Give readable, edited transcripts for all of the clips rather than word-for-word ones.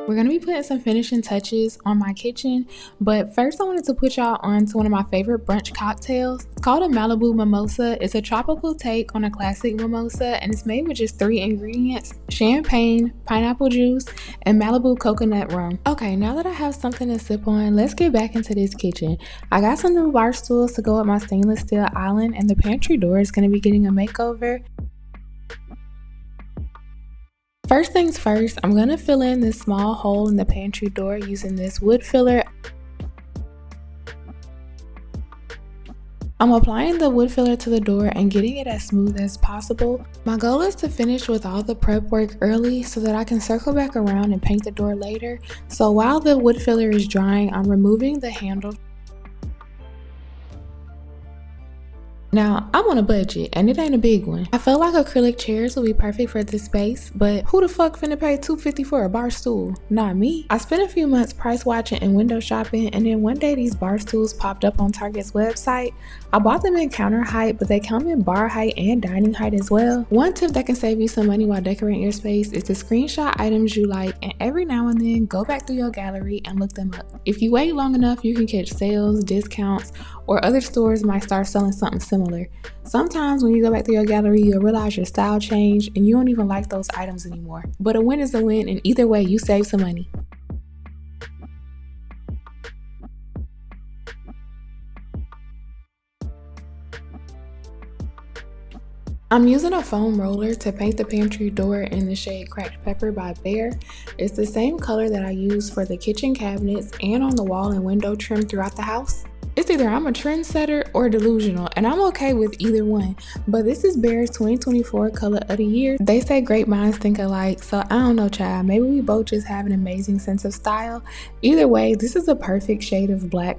We're going to be putting some finishing touches on my kitchen, but first I wanted to put y'all on to one of my favorite brunch cocktails. It's called a Malibu Mimosa. It's a tropical take on a classic mimosa, and it's made with just 3 ingredients: champagne, pineapple juice, and Malibu Coconut Rum. Okay, now that I have something to sip on, let's get back into this kitchen. I got some new bar stools to go with my stainless steel island, and the pantry door is going to be getting a makeover. First things first, I'm going to fill in this small hole in the pantry door using this wood filler. I'm applying the wood filler to the door and getting it as smooth as possible. My goal is to finish with all the prep work early so that I can circle back around and paint the door later. So while the wood filler is drying, I'm removing the handle. Now, I'm on a budget, and it ain't a big one. I felt like acrylic chairs would be perfect for this space, but who the fuck finna pay $250 for a bar stool? Not me. I spent a few months price watching and window shopping, and then one day these bar stools popped up on Target's website. I bought them in counter height, but they come in bar height and dining height as well. One tip that can save you some money while decorating your space is to screenshot items you like, and every now and then go back through your gallery and look them up. If you wait long enough, you can catch sales, discounts, or other stores might start selling something similar. Sometimes when you go back to your gallery, you'll realize your style changed and you don't even like those items anymore. But a win is a win, and either way, you save some money. I'm using a foam roller to paint the pantry door in the shade Cracked Pepper by Behr. It's the same color that I use for the kitchen cabinets and on the wall and window trim throughout the house. It's either I'm a trendsetter or delusional, and I'm okay with either one, but this is Behr's 2024 color of the year. They say great minds think alike, so I don't know, child. Maybe we both just have an amazing sense of style. Either way, this is a perfect shade of black.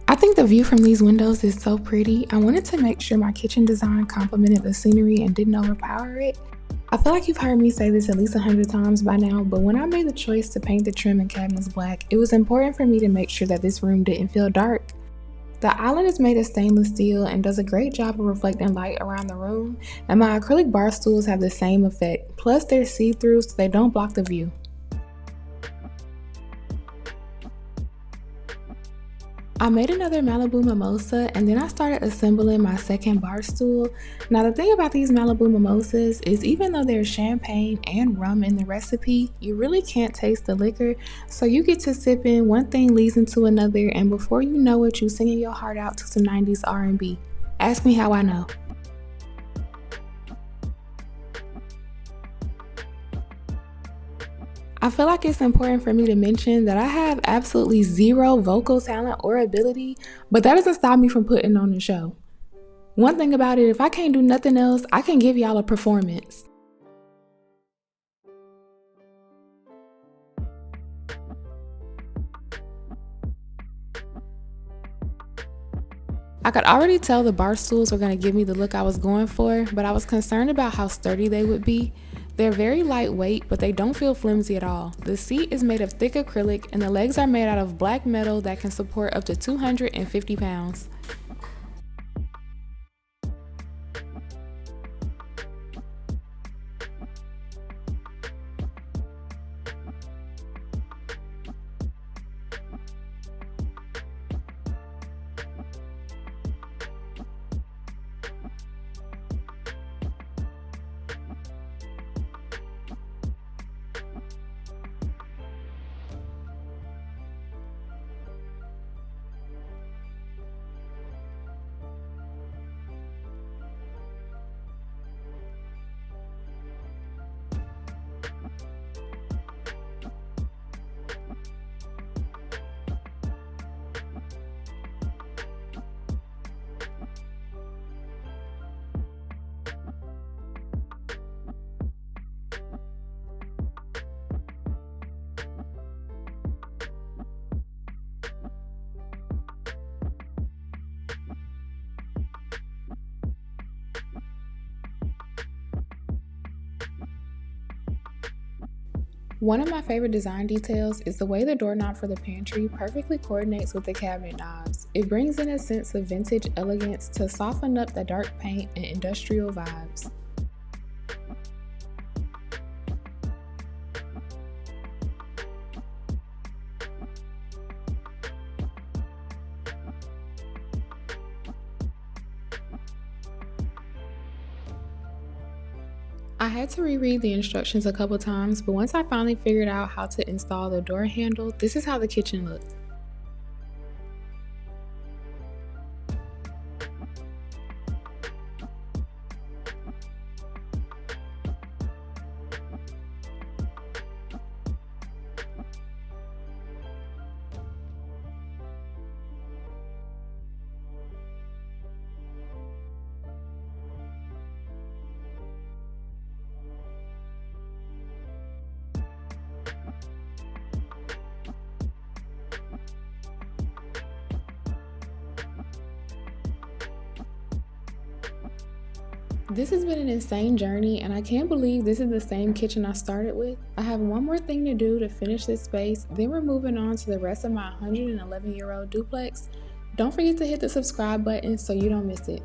I think the view from these windows is so pretty. I wanted to make sure my kitchen design complemented the scenery and didn't overpower it. I feel like you've heard me say this at least 100 times by now, but when I made the choice to paint the trim and cabinets black, it was important for me to make sure that this room didn't feel dark. The island is made of stainless steel and does a great job of reflecting light around the room, and my acrylic bar stools have the same effect, plus they're see-through so they don't block the view. I made another Malibu Mimosa, and then I started assembling my second bar stool. Now the thing about these Malibu Mimosas is even though there's champagne and rum in the recipe, you really can't taste the liquor, so you get to sipping, one thing leads into another, and before you know it, you're singing your heart out to some 90s R&B. Ask me how I know. I feel like it's important for me to mention that I have absolutely zero vocal talent or ability, but that doesn't stop me from putting on the show. One thing about it, if I can't do nothing else, I can give y'all a performance. I could already tell the bar stools were going to give me the look I was going for, but I was concerned about how sturdy they would be. They're very lightweight, but they don't feel flimsy at all. The seat is made of thick acrylic, and the legs are made out of black metal that can support up to 250 pounds. One of my favorite design details is the way the doorknob for the pantry perfectly coordinates with the cabinet knobs. It brings in a sense of vintage elegance to soften up the dark paint and industrial vibes. I had to reread the instructions a couple times, but once I finally figured out how to install the door handle, this is how the kitchen looked. This has been an insane journey, and I can't believe this is the same kitchen I started with. I have one more thing to do to finish this space, then we're moving on to the rest of my 111-year-old duplex. Don't forget to hit the subscribe button so you don't miss it.